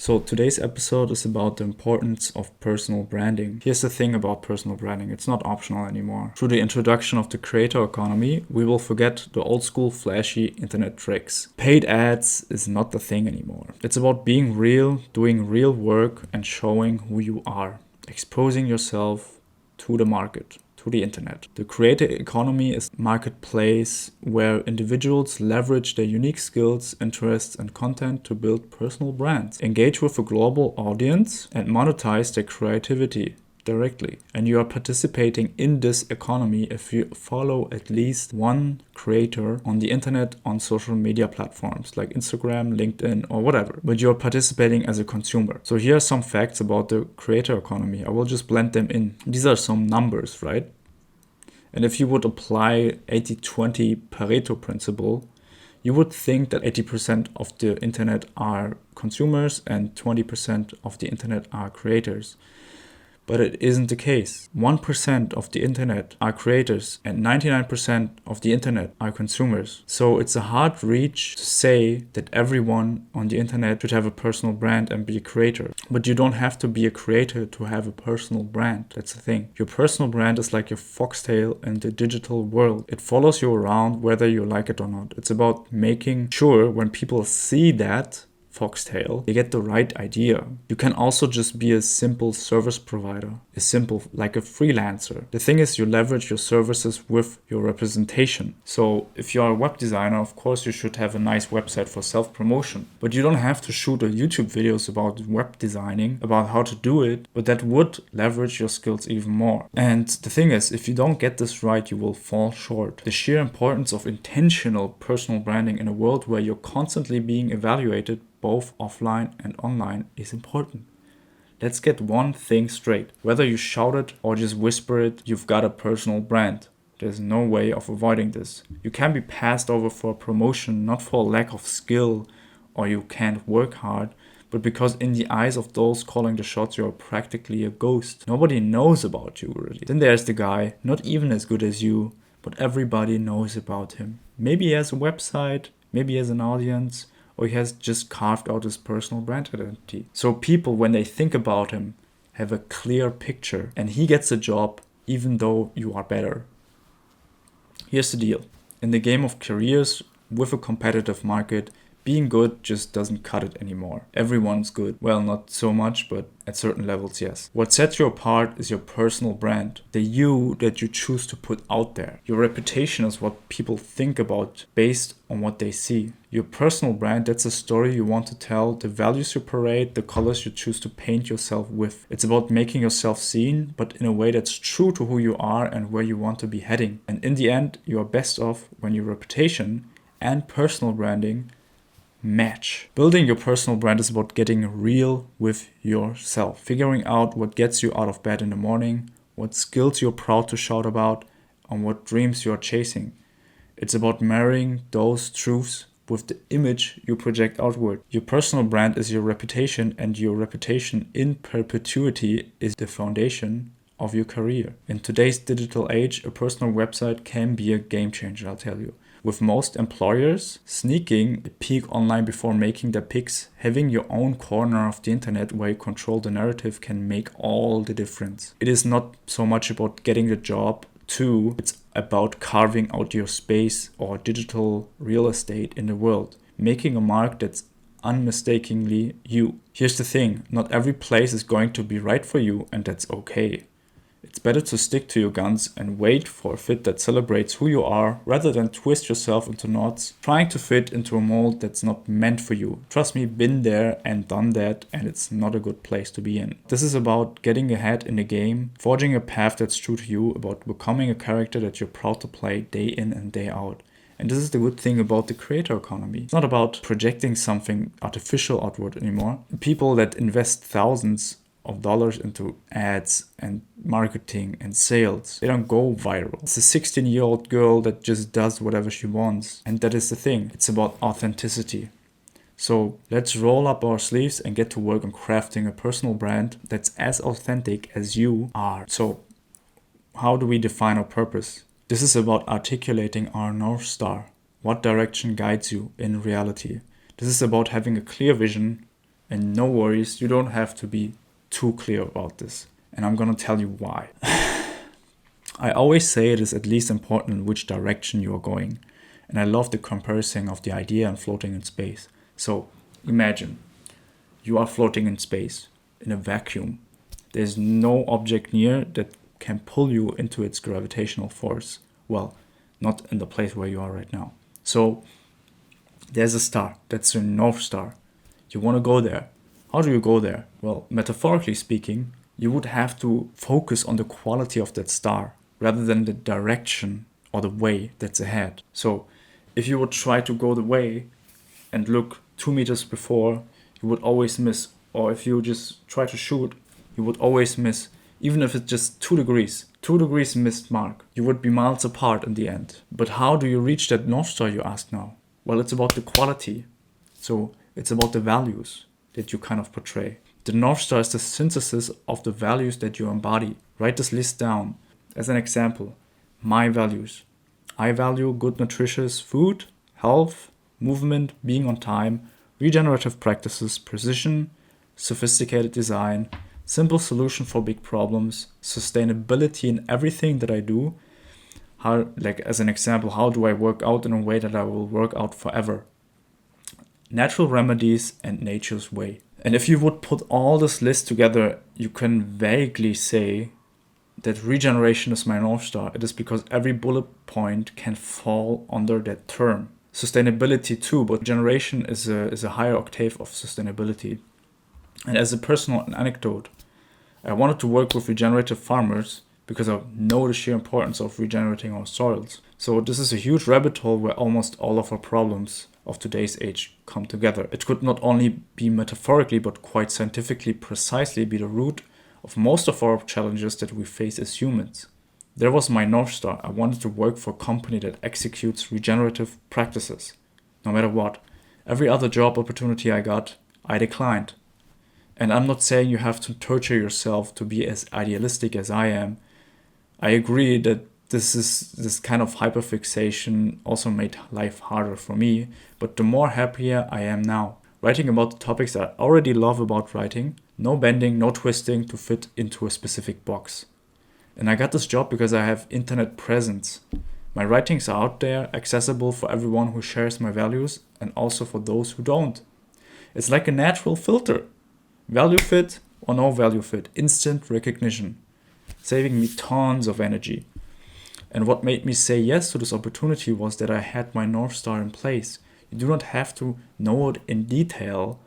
So today's episode is about the importance of personal branding. Here's the thing about personal branding. It's not optional anymore. Through the introduction of the creator economy, we will forget the old school flashy internet tricks. Paid ads is not the thing anymore. It's about being real, doing real work, and showing who you are. Exposing yourself to the market, to the internet. The creator economy is a marketplace where individuals leverage their unique skills, interests, and content to build personal brands, engage with a global audience, and monetize their creativity directly. And you are participating in this economy if you follow at least one creator on the internet on social media platforms like Instagram, LinkedIn, or whatever. But you're participating as a consumer. So here are some facts about the creator economy. I will just blend them in. These are some numbers, right? And if you would apply 80-20 Pareto principle, you would think that 80% of the internet are consumers and 20% of the internet are creators. But it isn't the case. 1% of the internet are creators and 99% of the internet are consumers. So it's a hard reach to say that everyone on the internet should have a personal brand and be a creator. But you don't have to be a creator to have a personal brand. That's the thing. Your personal brand is like your foxtail in the digital world. It follows you around whether you like it or not. It's about making sure when people see that foxtail, they get the right idea. You can also just be a simple service provider, like a freelancer. The thing is, you leverage your services with your representation. So if you're a web designer, of course you should have a nice website for self-promotion, but you don't have to shoot a YouTube videos about web designing, about how to do it, but that would leverage your skills even more. And the thing is, if you don't get this right, you will fall short. The sheer importance of intentional personal branding in a world where you're constantly being evaluated both offline and online is important. Let's get one thing straight. Whether you shout it or just whisper it, you've got a personal brand. There's no way of avoiding this. You can be passed over for a promotion, not for a lack of skill or you can't work hard, but because in the eyes of those calling the shots, you're practically a ghost. Nobody knows about you really. Then there's the guy, not even as good as you, but everybody knows about him. Maybe he has a website, maybe he has an audience, or he has just carved out his personal brand identity. So people, when they think about him, have a clear picture, and he gets a job even though you are better. Here's the deal. In the game of careers, with a competitive market, being good just doesn't cut it anymore. Everyone's good. Well, not so much, but at certain levels, yes. What sets you apart is your personal brand, the you that you choose to put out there. Your reputation is what people think about based on what they see. Your personal brand, that's a story you want to tell, the values you parade, the colors you choose to paint yourself with. It's about making yourself seen, but in a way that's true to who you are and where you want to be heading. And in the end, you are best off when your reputation and personal branding match. Building your personal brand is about getting real with yourself, figuring out what gets you out of bed in the morning, what skills you're proud to shout about, and what dreams you're chasing. It's about marrying those truths with the image you project outward. Your personal brand is your reputation, and your reputation in perpetuity is the foundation of your career. In today's digital age, a personal website can be a game changer, I'll tell you. With most employers, sneaking a peek online before making their picks, having your own corner of the internet where you control the narrative can make all the difference. It is not so much about getting the job too, it's about carving out your space or digital real estate in the world, making a mark that's unmistakably you. Here's the thing, not every place is going to be right for you, and that's okay. It's better to stick to your guns and wait for a fit that celebrates who you are rather than twist yourself into knots, trying to fit into a mold that's not meant for you. Trust me, been there and done that, and it's not a good place to be in. This is about getting ahead in the game, forging a path that's true to you, about becoming a character that you're proud to play day in and day out. And this is the good thing about the creator economy. It's not about projecting something artificial outward anymore. People that invest thousands of dollars into ads and marketing and sales, they don't go viral. It's a 16-year-old girl that just does whatever she wants. And that is the thing. It's about authenticity. So let's roll up our sleeves and get to work on crafting a personal brand that's as authentic as you are. So how do we define our purpose? This is about articulating our North Star. What direction guides you in reality? This is about having a clear vision, And no worries, you don't have to be too clear about this. And I'm gonna tell you why. I always say it is at least important in which direction you are going. And I love the comparison of the idea and floating in space. So imagine you are floating in space in a vacuum. There's no object near that can pull you into its gravitational force. Well, not in the place where you are right now. So there's a star, that's your North Star. You want to go there. How do you go there? Well, metaphorically speaking, you would have to focus on the quality of that star rather than the direction or the way that's ahead. So if you would try to go the way and look 2 meters before, you would always miss. Or if you just try to shoot, you would always miss. Even if it's just 2 degrees. 2 degrees missed mark. You would be miles apart in the end. But how do you reach that North Star, you ask now? Well, it's about the quality. So it's about the values that you kind of portray. The North Star is the synthesis of the values that you embody. Write this list down. As an example, my values. I value good nutritious food, health, movement, being on time, regenerative practices, precision, sophisticated design, simple solution for big problems, sustainability in everything that I do. How, like as an example, how do I work out in a way that I will work out forever? Natural remedies and nature's way. And if you would put all this list together, you can vaguely say that regeneration is my North Star. It is because every bullet point can fall under that term. Sustainability too, but regeneration is a higher octave of sustainability. And as a personal anecdote, I wanted to work with regenerative farmers because I know the sheer importance of regenerating our soils. So this is a huge rabbit hole where almost all of our problems of today's age come together. It could not only be metaphorically, but quite scientifically precisely be the root of most of our challenges that we face as humans. There was my North Star. I wanted to work for a company that executes regenerative practices, no matter what. Every other job opportunity I got, I declined. And I'm not saying you have to torture yourself to be as idealistic as I am. I agree that this kind of hyperfixation also made life harder for me, but the more happier I am now. Writing about the topics I already love about writing, no bending, no twisting to fit into a specific box. And I got this job because I have internet presence. My writings are out there, accessible for everyone who shares my values and also for those who don't. It's like a natural filter. Value fit or no value fit, instant recognition, saving me tons of energy. And what made me say yes to this opportunity was that I had my North Star in place. You do not have to know it in detail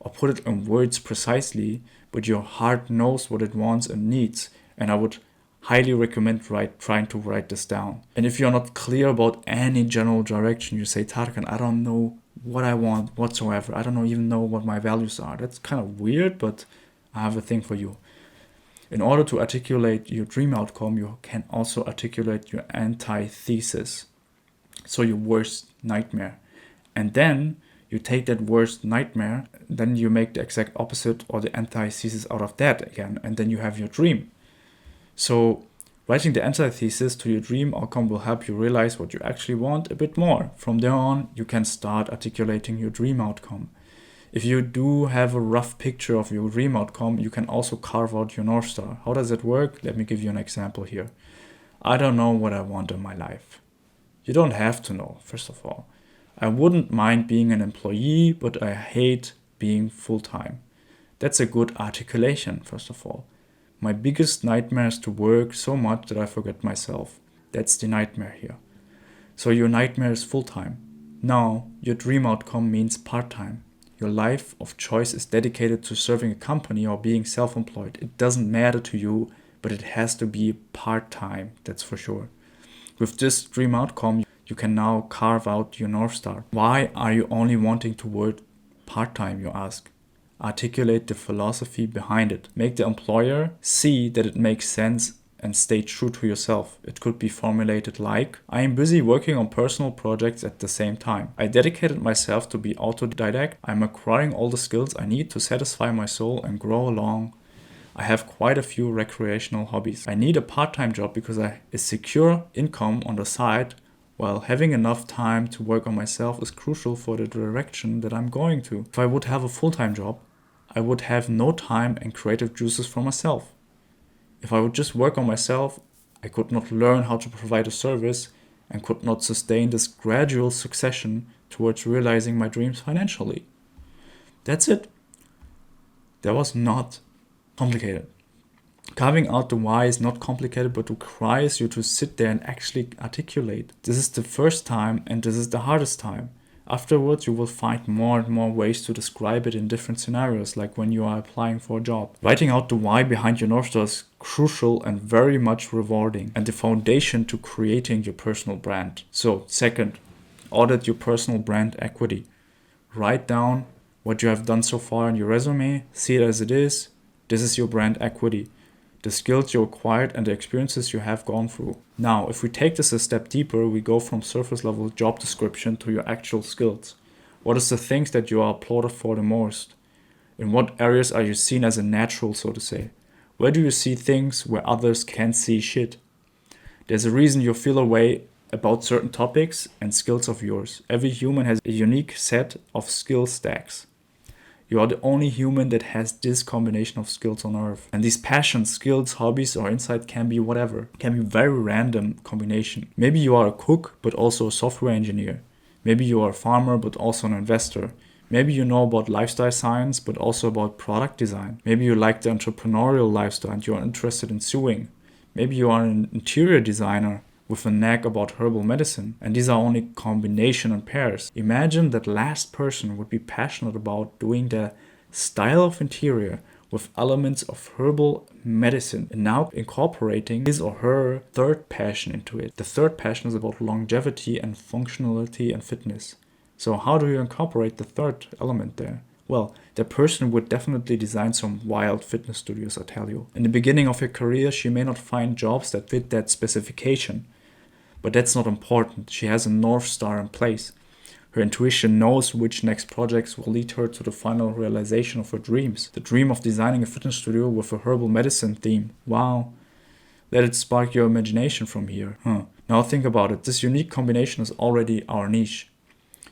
or put it in words precisely, but your heart knows what it wants and needs. And I would highly recommend trying to write this down. And if you're not clear about any general direction, you say, Tarkan, I don't know what I want whatsoever. I don't even know what my values are. That's kind of weird, but I have a thing for you. In order to articulate your dream outcome, you can also articulate your antithesis. So your worst nightmare. And then you take that worst nightmare, then you make the exact opposite or the antithesis out of that again, and then you have your dream. So writing the antithesis to your dream outcome will help you realize what you actually want a bit more. From there on, you can start articulating your dream outcome. If you do have a rough picture of your dream outcome, you can also carve out your North Star. How does it work? Let me give you an example here. I don't know what I want in my life. You don't have to know, first of all. I wouldn't mind being an employee, but I hate being full-time. That's a good articulation, first of all. My biggest nightmare is to work so much that I forget myself. That's the nightmare here. So your nightmare is full-time. Now, your dream outcome means part-time. Your life of choice is dedicated to serving a company or being self-employed. It doesn't matter to you, but it has to be part-time, that's for sure. With this dream outcome, you can now carve out your North Star. Why are you only wanting to work part-time, you ask? Articulate the philosophy behind it. Make the employer see that it makes sense and stay true to yourself. It could be formulated like, I am busy working on personal projects at the same time. I dedicated myself to be autodidact. I'm acquiring all the skills I need to satisfy my soul and grow along. I have quite a few recreational hobbies. I need a part-time job because I a secure income on the side, while having enough time to work on myself is crucial for the direction that I'm going to. If I would have a full-time job, I would have no time and creative juices for myself. If I would just work on myself, I could not learn how to provide a service and could not sustain this gradual succession towards realizing my dreams financially. That's it. That was not complicated. Carving out the why is not complicated, but requires you to sit there and actually articulate. This is the first time and this is the hardest time. Afterwards, you will find more and more ways to describe it in different scenarios, like when you are applying for a job. Writing out the why behind your North Star is crucial and very much rewarding, and the foundation to creating your personal brand. So, second, audit your personal brand equity. Write down what you have done so far in your resume, see it as it is. This is your brand equity. The skills you acquired and the experiences you have gone through. Now, if we take this a step deeper, we go from surface level job description to your actual skills. What is the things that you are applauded for the most? In what areas are you seen as a natural, so to say? Where do you see things where others can't see shit? There's a reason you feel a way about certain topics and skills of yours. Every human has a unique set of skill stacks. You are the only human that has this combination of skills on earth. And these passions, skills, hobbies, or insight can be whatever. Can be very random combination. Maybe you are a cook, but also a software engineer. Maybe you are a farmer, but also an investor. Maybe you know about lifestyle science, but also about product design. Maybe you like the entrepreneurial lifestyle and you are interested in sewing. Maybe you are an interior designer with a knack about herbal medicine, and these are only combination and pairs. Imagine that last person would be passionate about doing the style of interior with elements of herbal medicine and now incorporating his or her third passion into it. The third passion is about longevity and functionality and fitness. So how do you incorporate the third element there? Well, that person would definitely design some wild fitness studios, I tell you. In the beginning of her career, she may not find jobs that fit that specification. But that's not important. She has a North Star in place. Her intuition knows which next projects will lead her to the final realization of her dreams. The dream of designing a fitness studio with a herbal medicine theme. Wow. Let it spark your imagination from here. Now think about it. This unique combination is already our niche.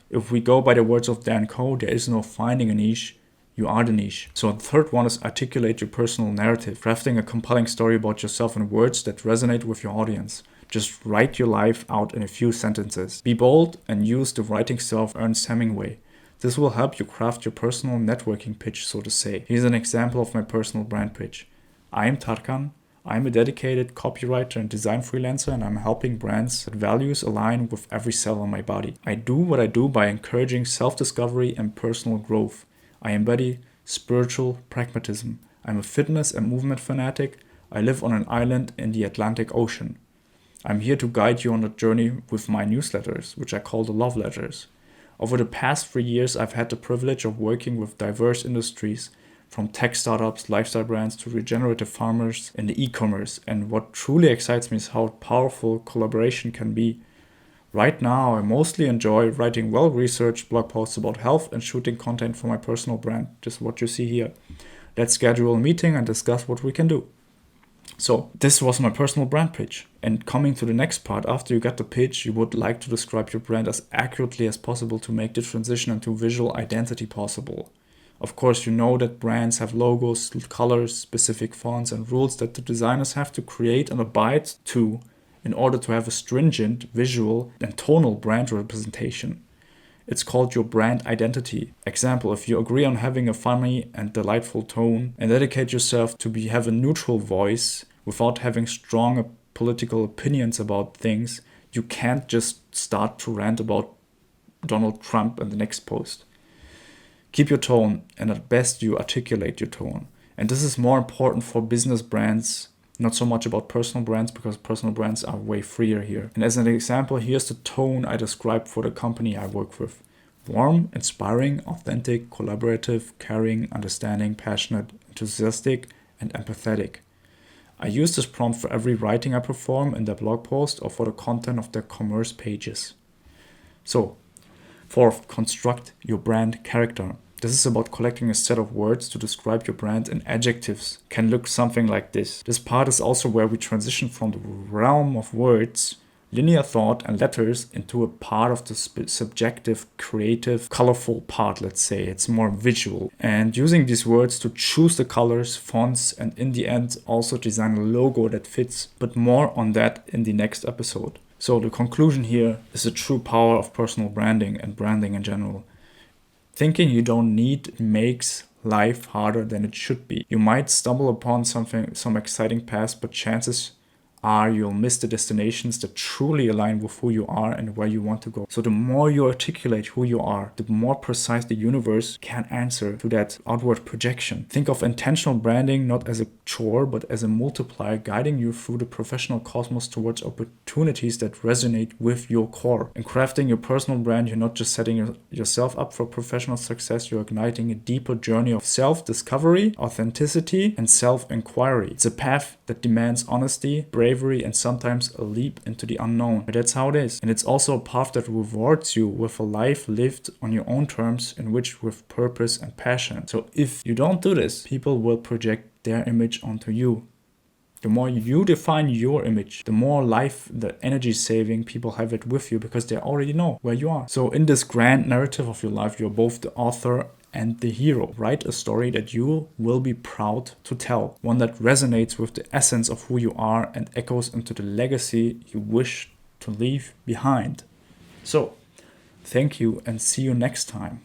If we go by the words of Dan Coe, there is no finding a niche. You are the niche. So the third one is articulate your personal narrative. Crafting a compelling story about yourself in words that resonate with your audience. Just write your life out in a few sentences. Be bold and use the writing style of Ernest Hemingway. This will help you craft your personal networking pitch, so to say. Here's an example of my personal brand pitch. I am Tarkan. I'm a dedicated copywriter and design freelancer, and I'm helping brands that values align with every cell on my body. I do what I do by encouraging self-discovery and personal growth. I embody spiritual pragmatism. I'm a fitness and movement fanatic. I live on an island in the Atlantic Ocean. I'm here to guide you on a journey with my newsletters, which I call the love letters. Over the past 3 years, I've had the privilege of working with diverse industries, from tech startups, lifestyle brands, to regenerative farmers in the e-commerce. And what truly excites me is how powerful collaboration can be. Right now, I mostly enjoy writing well-researched blog posts about health and shooting content for my personal brand. Just what you see here. Let's schedule a meeting and discuss what we can do. So this was my personal brand pitch. And coming to the next part, after you get the pitch, you would like to describe your brand as accurately as possible to make the transition into visual identity possible. Of course, you know that brands have logos, colors, specific fonts, and rules that the designers have to create and abide to in order to have a stringent visual and tonal brand representation. It's called your brand identity. Example, if you agree on having a funny and delightful tone and dedicate yourself to have a neutral voice without having strong political opinions about things, you can't just start to rant about Donald Trump in the next post. Keep your tone, and at best you articulate your tone. And this is more important for business brands, not so much about personal brands, because personal brands are way freer here. And as an example, here's the tone I describe for the company I work with. Warm, inspiring, authentic, collaborative, caring, understanding, passionate, enthusiastic, and empathetic. I use this prompt for every writing I perform in their blog post or for the content of their commerce pages. So, fourth, construct your brand character. This is about collecting a set of words to describe your brand, and adjectives can look something like this. This part is also where we transition from the realm of words, linear thought and letters into a part of the subjective, creative, colorful part, let's say. It's more visual. And using these words to choose the colors, fonts, and in the end also design a logo that fits. But more on that in the next episode. So the conclusion here is the true power of personal branding and branding in general. Thinking you don't need makes life harder than it should be. You might stumble upon some exciting path, but chances are you'll miss the destinations that truly align with who you are and where you want to go. So the more you articulate who you are, the more precise the universe can answer to that outward projection. Think of intentional branding not as a chore, but as a multiplier guiding you through the professional cosmos towards opportunities that resonate with your core. In crafting your personal brand, you're not just setting yourself up for professional success, you're igniting a deeper journey of self-discovery, authenticity, and self-inquiry. It's a path that demands honesty, bravery, and sometimes a leap into the unknown. But that's how it is. And it's also a path that rewards you with a life lived on your own terms, enriched with purpose and passion. So if you don't do this, people will project their image onto you. The more you define your image, the more life, the energy saving people have it with you because they already know where you are. So in this grand narrative of your life, you're both the author and the hero. Write a story that you will be proud to tell, one that resonates with the essence of who you are and echoes into the legacy you wish to leave behind. So, thank you and see you next time.